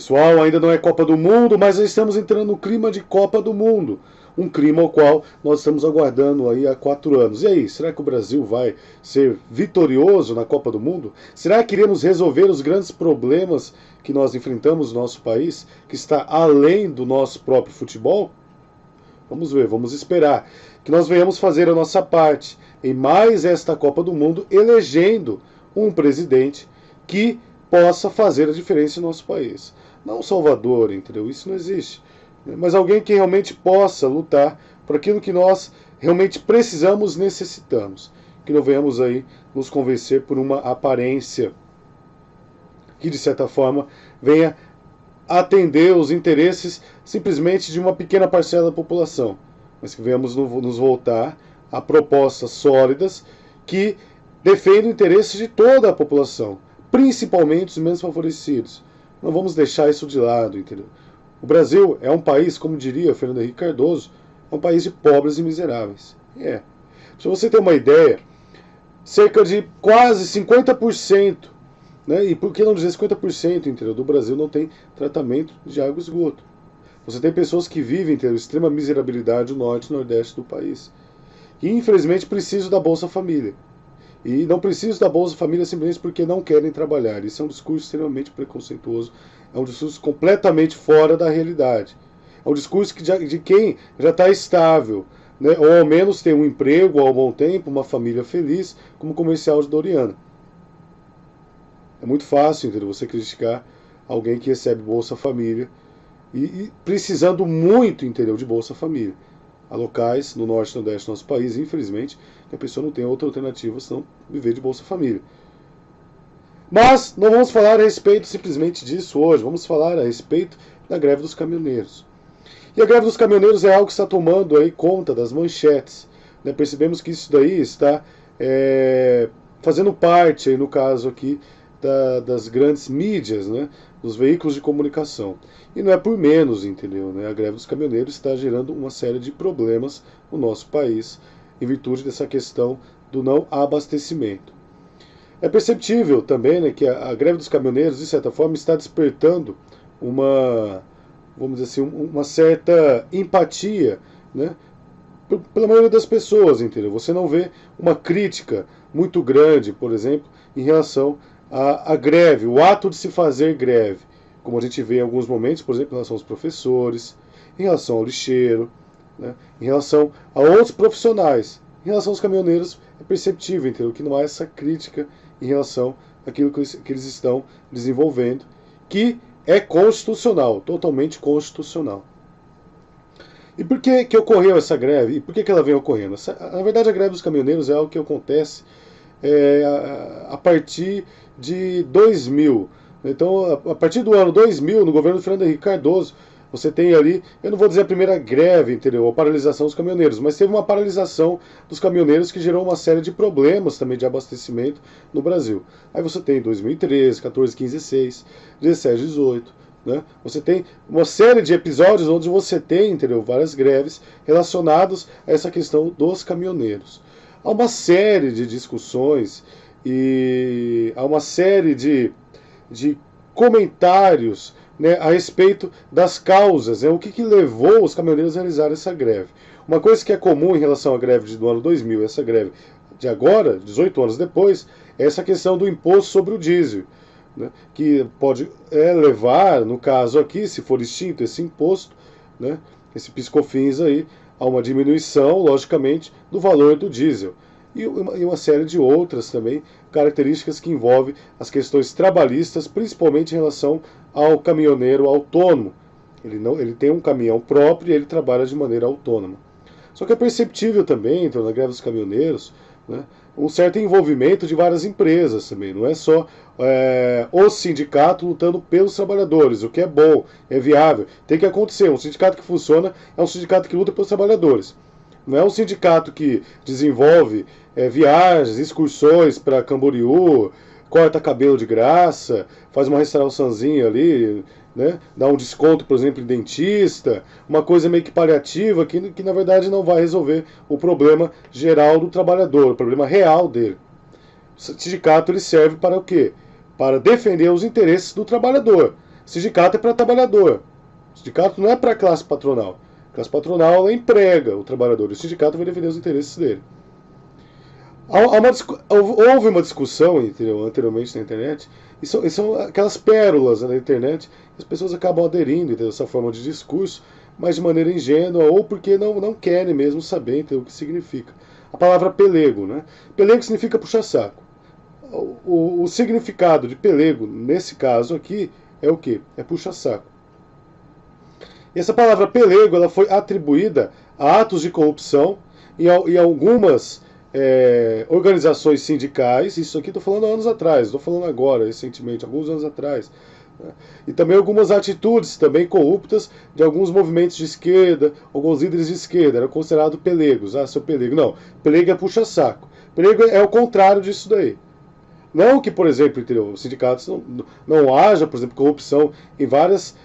Pessoal, ainda não é Copa do Mundo, mas já estamos entrando no clima de Copa do Mundo. Um clima ao qual nós estamos aguardando aí há 4 anos. E aí, será que o Brasil vai ser vitorioso na Copa do Mundo? Será que iremos resolver os grandes problemas que nós enfrentamos no nosso país, que está além do nosso próprio futebol? Vamos ver, vamos esperar. Que nós venhamos fazer a nossa parte em mais esta Copa do Mundo, elegendo um presidente que possa fazer a diferença no nosso país. Não um salvador, entendeu? Isso não existe. Mas alguém que realmente possa lutar por aquilo que nós realmente precisamos, necessitamos. Que não venhamos aí nos convencer por uma aparência que, de certa forma, venha atender os interesses simplesmente de uma pequena parcela da população. Mas que venhamos nos voltar a propostas sólidas que defendam o interesse de toda a população, principalmente os menos favorecidos. Não vamos deixar isso de lado, entendeu? O Brasil é um país, como diria Fernando Henrique Cardoso, é um país de pobres e miseráveis. É. Se você ter uma ideia, cerca de quase 50%, né, e por que não dizer 50%, entendeu, do Brasil não tem tratamento de água e esgoto. Você tem pessoas que vivem, entendeu, extrema miserabilidade no norte e nordeste do país. E infelizmente precisam da Bolsa Família. E não precisam da Bolsa Família simplesmente porque não querem trabalhar. Isso é um discurso extremamente preconceituoso. É um discurso completamente fora da realidade. É um discurso de quem já está estável, né? Ou ao menos tem um emprego há um bom tempo, uma família feliz, como comercial de Doriana. É muito fácil, entendeu, você criticar alguém que recebe Bolsa Família e precisando muito, entendeu, de Bolsa Família. Há locais no norte e nordeste do nosso país, infelizmente, que a pessoa não tem outra alternativa senão viver de Bolsa Família. Mas não vamos falar a respeito simplesmente disso hoje, vamos falar a respeito da greve dos caminhoneiros. E a greve dos caminhoneiros é algo que está tomando aí conta das manchetes. Né? Percebemos que isso daí está fazendo parte, aí, no caso aqui, das grandes mídias, né? Dos veículos de comunicação. E não é por menos, entendeu? Né? A greve dos caminhoneiros está gerando uma série de problemas no nosso país, em virtude dessa questão do não abastecimento. É perceptível também, né, que a greve dos caminhoneiros, de certa forma, está despertando uma, vamos dizer assim, uma certa empatia, né, pela maioria das pessoas, entendeu? Você não vê uma crítica muito grande, por exemplo, em relação à greve, o ato de se fazer greve, como a gente vê em alguns momentos, por exemplo, em relação aos professores, em relação ao lixeiro, né, em relação a outros profissionais. Em relação aos caminhoneiros, é perceptível, entendeu? Que não há essa crítica em relação àquilo que eles estão desenvolvendo, que é constitucional, totalmente constitucional. E por que ocorreu essa greve? E por que ela vem ocorrendo? Na verdade, a greve dos caminhoneiros é algo que acontece a partir de 2000. Então, a partir do ano 2000, no governo do Fernando Henrique Cardoso, você tem ali, eu não vou dizer a primeira greve, entendeu? A paralisação dos caminhoneiros, mas teve uma paralisação dos caminhoneiros que gerou uma série de problemas também de abastecimento no Brasil. Aí você tem 2013, 14, 15, 16, 17, 18, né? Você tem uma série de episódios onde você tem, entendeu? Várias greves relacionadas a essa questão dos caminhoneiros. Há uma série de discussões e há uma série de comentários, né, a respeito das causas, né, o que levou os caminhoneiros a realizar essa greve. Uma coisa que é comum em relação à greve do ano 2000, essa greve de agora, 18 anos depois, é essa questão do imposto sobre o diesel, né, que pode levar, no caso aqui, se for extinto esse imposto, né, esse PIS/COFINS aí, a uma diminuição, logicamente, do valor do diesel. E uma série de outras também características que envolvem as questões trabalhistas, principalmente em relação ao caminhoneiro autônomo. Ele tem um caminhão próprio e ele trabalha de maneira autônoma. Só que é perceptível também, então, na greve dos caminhoneiros, né, um certo envolvimento de várias empresas também. Não é só o sindicato lutando pelos trabalhadores, o que é bom, é viável. Tem que acontecer. Um sindicato que funciona é um sindicato que luta pelos trabalhadores. Não é um sindicato que desenvolve viagens, excursões para Camboriú, corta cabelo de graça, faz uma restauraçãozinha ali, né? Dá um desconto, por exemplo, em dentista, uma coisa meio que paliativa que na verdade não vai resolver o problema geral do trabalhador, o problema real dele. O sindicato ele serve para o quê? Para defender os interesses do trabalhador. Sindicato é para trabalhador. O sindicato não é para a classe patronal. A classe patronal ela emprega o trabalhador. O sindicato vai defender os interesses dele. Houve uma discussão anteriormente na internet, e são aquelas pérolas na internet, que as pessoas acabam aderindo a essa forma de discurso, mas de maneira ingênua, ou porque não querem mesmo saber o que significa. A palavra pelego, né? Pelego significa puxa-saco. O significado de pelego, nesse caso aqui, é o quê? É puxa-saco. E essa palavra pelego ela foi atribuída a atos de corrupção e algumas organizações sindicais, isso aqui estou falando há anos atrás, estou falando agora, recentemente, alguns anos atrás, né? E também algumas atitudes também corruptas de alguns movimentos de esquerda, alguns líderes de esquerda, eram considerados pelegos. Ah, seu pelego. Não, pelego é puxa-saco. Pelego é o contrário disso daí. Não que, por exemplo, os sindicatos não haja, por exemplo, corrupção em várias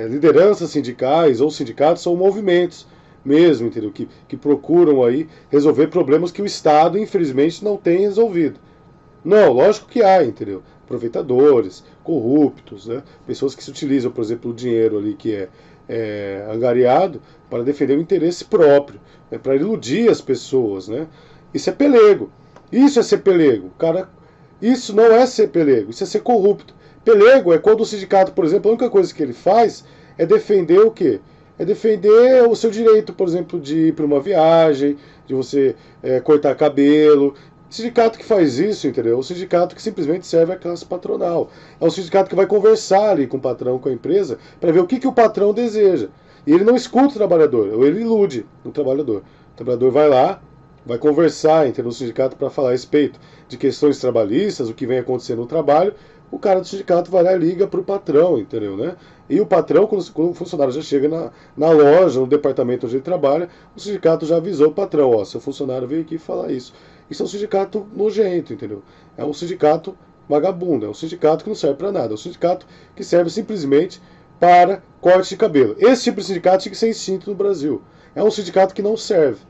lideranças sindicais ou sindicatos ou movimentos mesmo, entendeu? Que procuram aí resolver problemas que o Estado, infelizmente, não tem resolvido. Não, lógico que há, entendeu? Aproveitadores, corruptos, né? Pessoas que se utilizam, por exemplo, o dinheiro ali que é angariado para defender o interesse próprio, né? Para iludir as pessoas, né? Isso é pelego. Isso é ser pelego. Cara, isso não é ser pelego, isso é ser corrupto. Pelego é quando o sindicato, por exemplo, a única coisa que ele faz é defender o quê? É defender o seu direito, por exemplo, de ir para uma viagem, de você cortar cabelo. O sindicato que faz isso, entendeu? É o sindicato que simplesmente serve à classe patronal. É o sindicato que vai conversar ali com o patrão, com a empresa, para ver o que o patrão deseja. E ele não escuta o trabalhador, ou ele ilude o trabalhador. O trabalhador vai lá, vai conversar, entendeu? No sindicato para falar a respeito de questões trabalhistas, o que vem acontecendo no trabalho. O cara do sindicato vai lá e liga para o patrão, entendeu, né? E o patrão, quando o funcionário já chega na loja, no departamento onde ele trabalha, o sindicato já avisou o patrão, ó, seu funcionário veio aqui falar isso. Isso é um sindicato nojento, entendeu? É um sindicato vagabundo, é um sindicato que não serve para nada, é um sindicato que serve simplesmente para corte de cabelo. Esse tipo de sindicato tinha que ser extinto no Brasil. É um sindicato que não serve.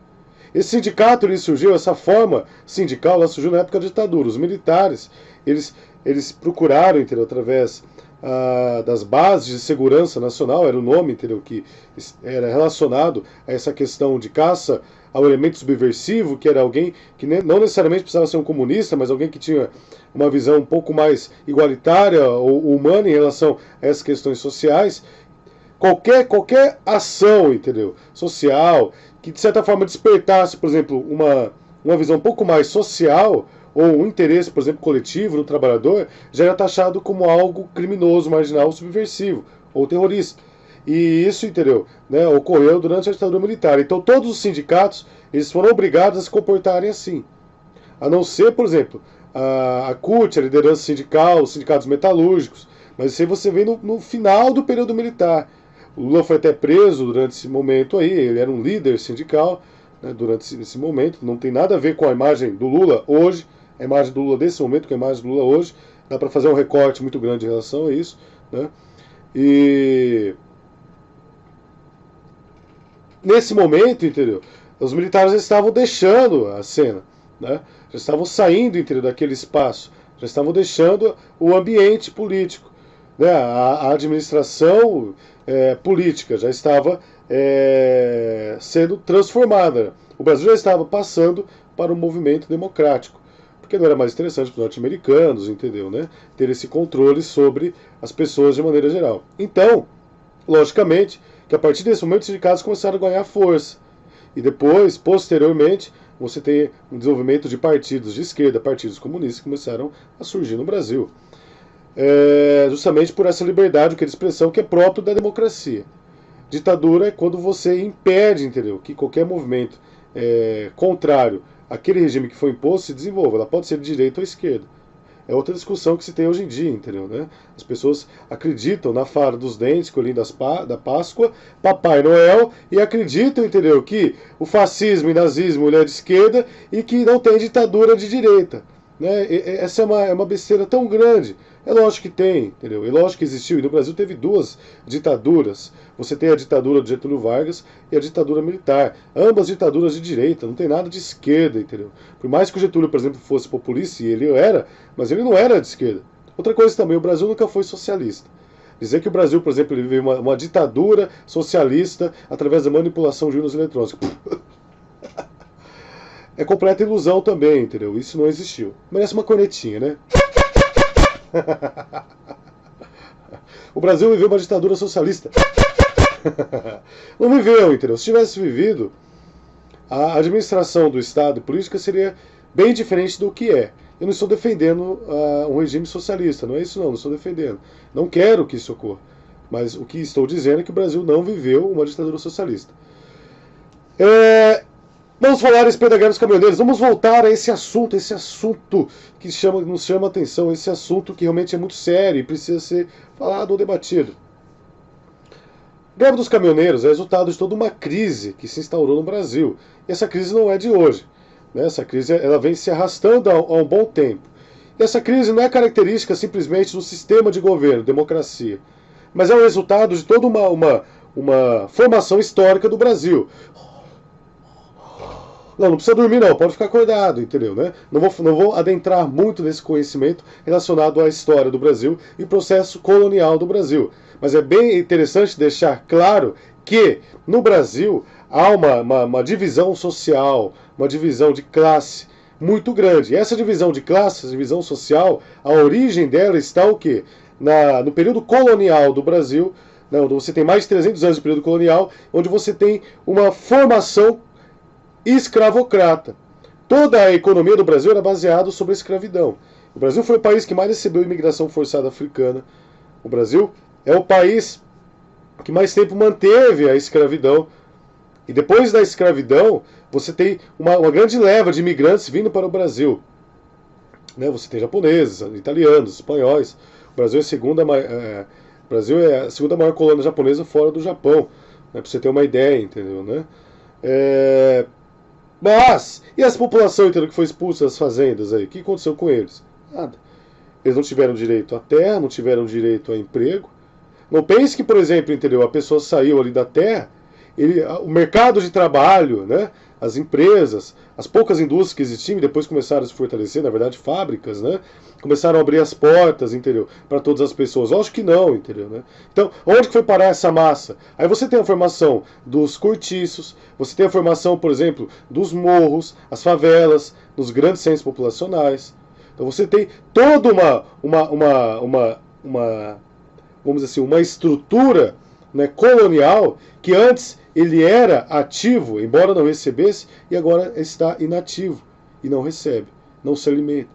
Esse sindicato ele surgiu, essa forma sindical, ela surgiu na época da ditadura. Os militares, eles procuraram, entendeu, através das bases de segurança nacional, era o nome, entendeu, que era relacionado a essa questão de caça ao elemento subversivo, que era alguém que não necessariamente precisava ser um comunista, mas alguém que tinha uma visão um pouco mais igualitária ou humana em relação a essas questões sociais. Qualquer ação, entendeu, social, que de certa forma despertasse, por exemplo, uma visão um pouco mais social, ou um interesse, por exemplo, coletivo no trabalhador, já era taxado como algo criminoso, marginal, subversivo, ou terrorista. E isso, entendeu, né, ocorreu durante a ditadura militar. Então todos os sindicatos, eles foram obrigados a se comportarem assim. A não ser, por exemplo, a CUT, a liderança sindical, os sindicatos metalúrgicos. Mas isso aí você vê no final do período militar. O Lula foi até preso durante esse momento aí, ele era um líder sindical, né, durante esse momento. Não tem nada a ver com a imagem do Lula hoje, a imagem do Lula desse momento com a imagem do Lula hoje. Dá para fazer um recorte muito grande em relação a isso, né? E nesse momento, entendeu? Os militares já estavam deixando a cena, né? Já estavam saindo, entendeu, daquele espaço, já estavam deixando o ambiente político, né? A administração política já estava sendo transformada. O Brasil já estava passando para um movimento democrático, porque não era mais interessante para os norte-americanos, entendeu, né? Ter esse controle sobre as pessoas de maneira geral. Então, logicamente, que a partir desse momento os sindicatos começaram a ganhar força. E depois, posteriormente, você tem um desenvolvimento de partidos de esquerda, partidos comunistas que começaram a surgir no Brasil. Justamente por essa liberdade de expressão que é próprio da democracia. Ditadura é quando você impede, entendeu, que qualquer movimento contrário àquele regime que foi imposto se desenvolva. Ela pode ser de direita ou esquerda. É outra discussão que se tem hoje em dia, entendeu, né? As pessoas acreditam na fara dos dentes, coelhinho da Páscoa, Papai Noel, e acreditam, entendeu, que o fascismo e nazismo é de esquerda e que não tem ditadura de direita, né? Essa é uma besteira tão grande. É lógico que tem, entendeu? É lógico que existiu. E no Brasil teve duas ditaduras. Você tem a ditadura de Getúlio Vargas e a ditadura militar. Ambas ditaduras de direita, não tem nada de esquerda, entendeu? Por mais que o Getúlio, por exemplo, fosse populista, e ele era, mas ele não era de esquerda. Outra coisa também, o Brasil nunca foi socialista. Dizer que o Brasil, por exemplo, ele vive uma ditadura socialista através da manipulação de urnas eletrônicas. É completa ilusão também, entendeu? Isso não existiu. Merece uma cornetinha, né? O Brasil viveu uma ditadura socialista. Não viveu, entendeu? Se tivesse vivido, a administração do Estado e política seria bem diferente do que é. Eu não estou defendendo um regime socialista, não é isso não estou defendendo. Não quero que isso ocorra. Mas o que estou dizendo é que o Brasil não viveu uma ditadura socialista. Vamos falar a respeito da greve dos caminhoneiros. Vamos voltar a esse assunto que nos chama a atenção, esse assunto que realmente é muito sério e precisa ser falado ou debatido. A greve dos caminhoneiros é resultado de toda uma crise que se instaurou no Brasil. E essa crise não é de hoje. Né? Essa crise ela vem se arrastando há um bom tempo. E essa crise não é característica simplesmente do sistema de governo, democracia, mas é o resultado de toda uma formação histórica do Brasil. Não precisa dormir não, pode ficar acordado, entendeu? Né? Não vou adentrar muito nesse conhecimento relacionado à história do Brasil e processo colonial do Brasil. Mas é bem interessante deixar claro que no Brasil há uma divisão social, uma divisão de classe muito grande. E essa divisão de classe, divisão social, a origem dela está o quê? No período colonial do Brasil, onde você tem mais de 300 anos de período colonial, onde você tem uma formação escravocrata. Toda a economia do Brasil era baseada sobre a escravidão. O Brasil foi o país que mais recebeu imigração forçada africana. O Brasil é o país que mais tempo manteve a escravidão. E depois da escravidão, você tem uma grande leva de imigrantes vindo para o Brasil. Você tem japoneses, italianos, espanhóis. O Brasil é a segunda maior colônia japonesa fora do Japão. Para você ter uma ideia, entendeu? Né? Mas, e essa população inteira que foi expulsa das fazendas aí? O que aconteceu com eles? Nada. Eles não tiveram direito à terra, não tiveram direito a emprego. Não pense que, por exemplo, entendeu? A pessoa saiu ali da terra, o mercado de trabalho, né? As empresas, as poucas indústrias que existiam, e depois começaram a se fortalecer, na verdade, fábricas, né? Começaram a abrir as portas, entendeu? Para todas as pessoas. Lógico que não, entendeu? Né? Então, onde que foi parar essa massa? Aí você tem a formação dos cortiços, você tem a formação, por exemplo, dos morros, as favelas, dos grandes centros populacionais. Então você tem toda vamos dizer assim, uma estrutura, né, colonial que antes ele era ativo, embora não recebesse, e agora está inativo e não recebe, não se alimenta.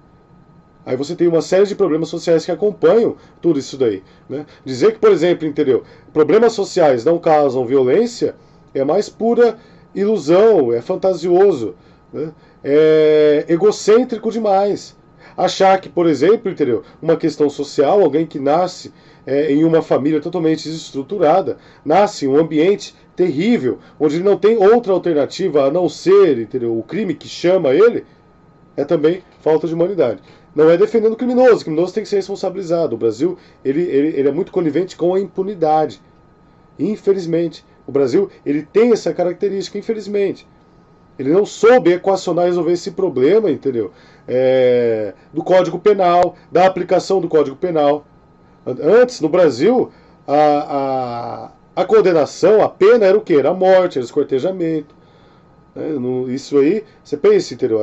Aí você tem uma série de problemas sociais que acompanham tudo isso daí. Né? Dizer que, por exemplo, entendeu, problemas sociais não causam violência é mais pura ilusão, é fantasioso, né? É egocêntrico demais. Achar que, por exemplo, entendeu, uma questão social, alguém que nasce em uma família totalmente desestruturada, nasce em um ambiente terrível, onde ele não tem outra alternativa a não ser, entendeu, o crime que chama ele, é também falta de humanidade. Não é defendendo o criminoso tem que ser responsabilizado. O Brasil ele é muito conivente com a impunidade. Infelizmente, o Brasil ele tem essa característica, infelizmente. Ele não soube equacionar e resolver esse problema, entendeu? Do Código Penal, da aplicação do Código Penal. Antes, no Brasil, a condenação, a pena era o quê? Era a morte, era o esquartejamento. Isso aí, você pensa, entendeu?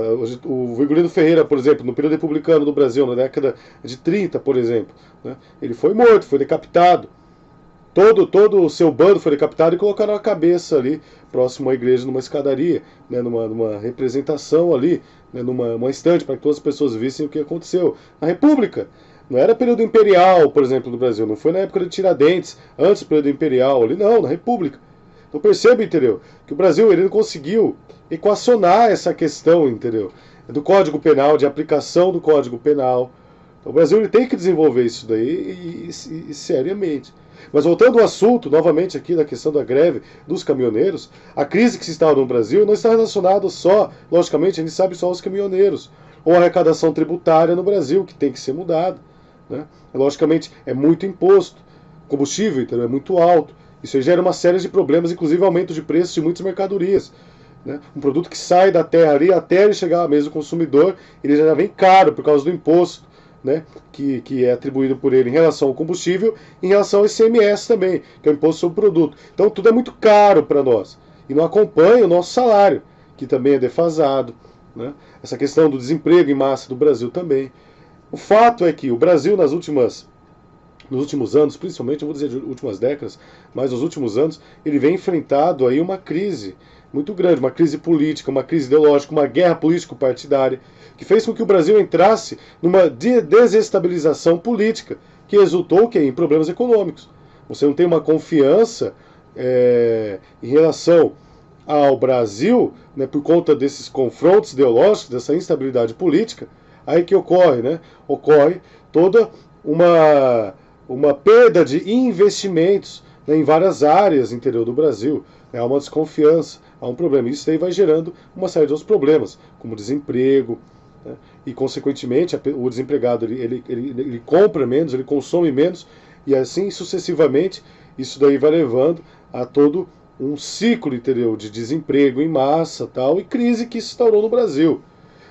O Virgulino Ferreira, por exemplo, no período republicano do Brasil, na década de 30, por exemplo, né? Ele foi morto, foi decapitado. Todo o seu bando foi decapitado e colocaram a cabeça ali, próximo à igreja, numa escadaria, né, numa representação ali, né, numa estante, para que todas as pessoas vissem o que aconteceu. Na República, não era período imperial, por exemplo, no Brasil, não foi na época de Tiradentes, antes do período imperial ali, não, na República. Então perceba, entendeu, que o Brasil ele não conseguiu equacionar essa questão, entendeu, do Código Penal, de aplicação do Código Penal. Então, o Brasil ele tem que desenvolver isso daí e seriamente. Mas voltando ao assunto, novamente aqui na questão da greve dos caminhoneiros, a crise que se instaurou no Brasil não está relacionada só, logicamente, a gente sabe só aos caminhoneiros, ou a arrecadação tributária no Brasil, que tem que ser mudada. Né? Logicamente, é muito imposto, combustível então, é muito alto, isso gera uma série de problemas, inclusive aumento de preços de muitas mercadorias. Né? Um produto que sai da terra ali, até ele chegar à mesa do consumidor, ele já vem caro por causa do imposto. né, que é atribuído por ele em relação ao combustível, em relação ao ICMS também, que é o Imposto sobre o Produto. Então tudo é muito caro para nós e não acompanha o nosso salário, que também é defasado, né? Essa questão do desemprego em massa do Brasil também. O fato é que o Brasil nos últimos anos, principalmente, eu vou dizer de últimas décadas, mas nos últimos anos, ele vem enfrentado aí uma crise muito grande, uma crise política, uma crise ideológica, uma guerra político-partidária, que fez com que o Brasil entrasse numa desestabilização política, que resultou em problemas econômicos. Você não tem uma confiança em relação ao Brasil, né, por conta desses confrontos ideológicos, dessa instabilidade política, aí que ocorre, né? Ocorre toda uma perda de investimentos, né, em várias áreas do interior do Brasil. Né, há uma desconfiança, há um problema. Isso daí vai gerando uma série de outros problemas, como desemprego, né, e, consequentemente, o desempregado ele compra menos, ele consome menos, e assim sucessivamente, isso daí vai levando a todo um ciclo, entendeu, de desemprego em massa tal, e crise que se instaurou no Brasil.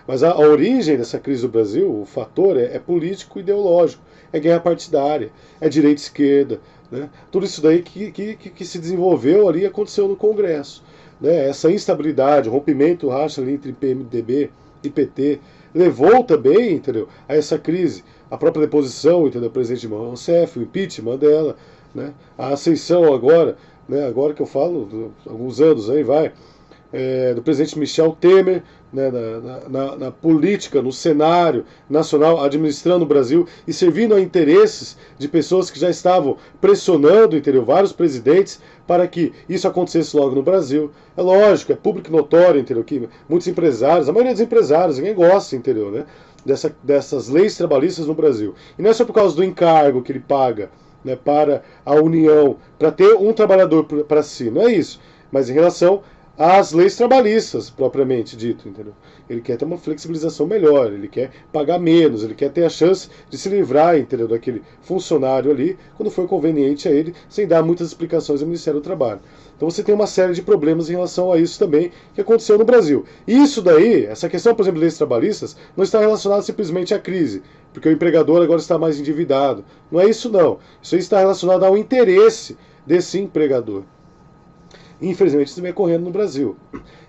Mas a origem dessa crise do Brasil, o fator é político ideológico, é guerra partidária, é direita e esquerda, né? Tudo isso daí que se desenvolveu ali aconteceu no Congresso. Né? Essa instabilidade, o rompimento, o racha ali entre PMDB e PT, levou também, entendeu, a essa crise. A própria deposição, entendeu, do presidente Dilma Rousseff, o impeachment dela, né? A ascensão agora, né, agora que eu falo, alguns anos aí do presidente Michel Temer, né, na política, no cenário nacional, administrando o Brasil e servindo a interesses de pessoas que já estavam pressionando, entendeu, vários presidentes para que isso acontecesse logo no Brasil. É lógico, é público notório, entendeu, que muitos empresários, a maioria dos empresários, ninguém gosta, entendeu, né, dessas leis trabalhistas no Brasil. E não é só por causa do encargo que ele paga, né, para a União, para ter um trabalhador para si, não é isso, mas em relação às leis trabalhistas, propriamente dito, entendeu? Ele quer ter uma flexibilização melhor, ele quer pagar menos, ele quer ter a chance de se livrar, entendeu, daquele funcionário ali, quando for conveniente a ele, sem dar muitas explicações ao Ministério do Trabalho. Então você tem uma série de problemas em relação a isso também, que aconteceu no Brasil. Isso daí, essa questão, por exemplo, de leis trabalhistas, não está relacionada simplesmente à crise, porque o empregador agora está mais endividado. Não é isso não. Isso aí está relacionado ao interesse desse empregador. Infelizmente isso vem ocorrendo no Brasil.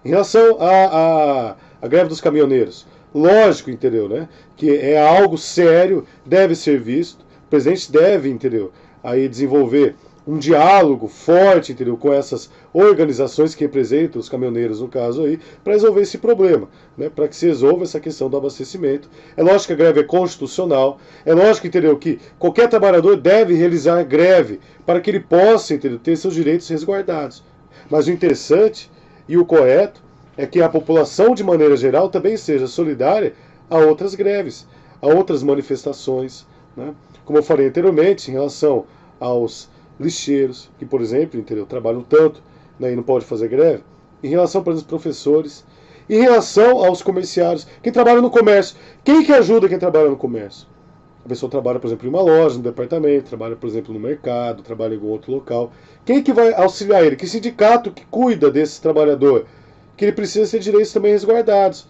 Em relação à greve dos caminhoneiros, lógico, entendeu, né, que é algo sério, deve ser visto, o presidente deve, entendeu, aí desenvolver um diálogo forte, entendeu, com essas organizações que representam os caminhoneiros, no caso aí, para resolver esse problema, né, para que se resolva essa questão do abastecimento. É lógico que a greve é constitucional, é lógico, entendeu, que qualquer trabalhador deve realizar greve para que ele possa, entendeu, ter seus direitos resguardados. Mas o interessante e o correto é que a população, de maneira geral, também seja solidária a outras greves, a outras manifestações, né? Como eu falei anteriormente, em relação aos lixeiros, que, por exemplo, entendeu, trabalham tanto, né, e não pode fazer greve, em relação, por exemplo, aos professores, em relação aos comerciários, quem trabalha no comércio. Quem que ajuda quem trabalha no comércio? A pessoa trabalha, por exemplo, em uma loja, no departamento, trabalha, por exemplo, no mercado, trabalha em algum outro local. Quem que vai auxiliar ele? Que sindicato que cuida desse trabalhador? Que ele precisa ter direitos também resguardados.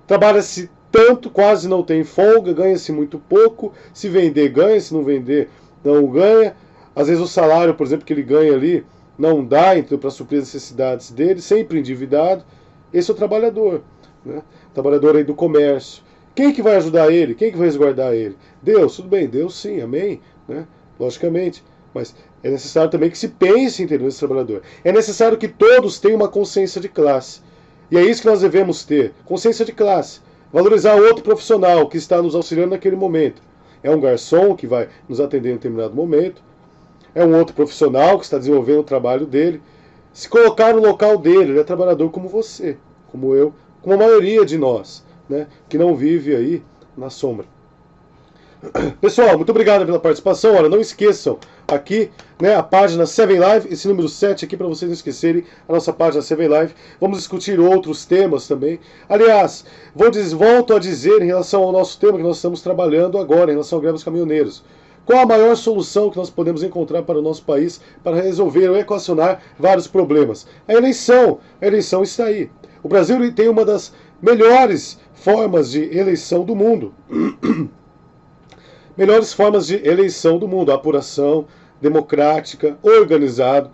Trabalha-se tanto, quase não tem folga, ganha-se muito pouco. Se vender, ganha. Se não vender, não ganha. Às vezes o salário, por exemplo, que ele ganha ali, não dá, então, para suprir as necessidades dele, sempre endividado. Esse é o trabalhador, né? Trabalhador aí do comércio. Quem que vai ajudar ele? Quem que vai resguardar ele? Deus, tudo bem, Deus sim, amém, né? Logicamente. Mas é necessário também que se pense, entendeu, nesse trabalhador. É necessário que todos tenham uma consciência de classe. E é isso que nós devemos ter, consciência de classe. Valorizar outro profissional que está nos auxiliando naquele momento. É um garçom que vai nos atender em um determinado momento. É um outro profissional que está desenvolvendo o trabalho dele. Se colocar no local dele, ele é trabalhador como você, como eu, como a maioria de nós, né, que não vive aí na sombra. Pessoal, muito obrigado pela participação. Olha, não esqueçam aqui, né, a página 7Live, esse número 7 aqui para vocês não esquecerem, a nossa página 7Live. Vamos discutir outros temas também. Aliás, volto a dizer em relação ao nosso tema que nós estamos trabalhando agora, em relação ao greve dos caminhoneiros. Qual a maior solução que nós podemos encontrar para o nosso país para resolver ou equacionar vários problemas? A eleição está aí. O Brasil tem uma das melhores formas de eleição do mundo. melhores formas de eleição do mundo, apuração, democrática, organizado.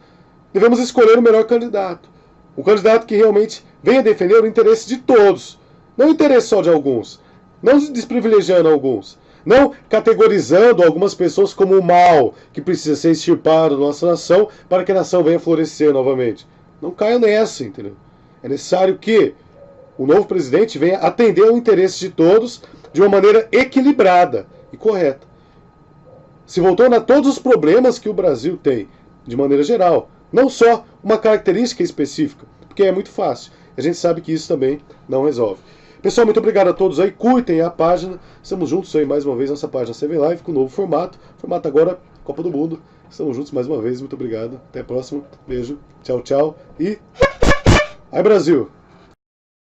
Devemos escolher o melhor candidato. Um candidato que realmente venha defender o interesse de todos, não o interesse só de alguns, não desprivilegiando alguns, não categorizando algumas pessoas como o mal que precisa ser extirpado da nossa nação para que a nação venha florescer novamente. Não caia nessa, entendeu? É necessário que o novo presidente venha atender ao interesse de todos de uma maneira equilibrada e correta. Se voltando a todos os problemas que o Brasil tem, de maneira geral, não só uma característica específica, porque é muito fácil. A gente sabe que isso também não resolve. Pessoal, muito obrigado a todos aí. Curtem a página. Estamos juntos aí mais uma vez nessa página CV Live com um novo formato. Formato agora Copa do Mundo. Estamos juntos mais uma vez. Muito obrigado. Até a próxima. Beijo. Tchau, tchau. E... Ai, Brasil!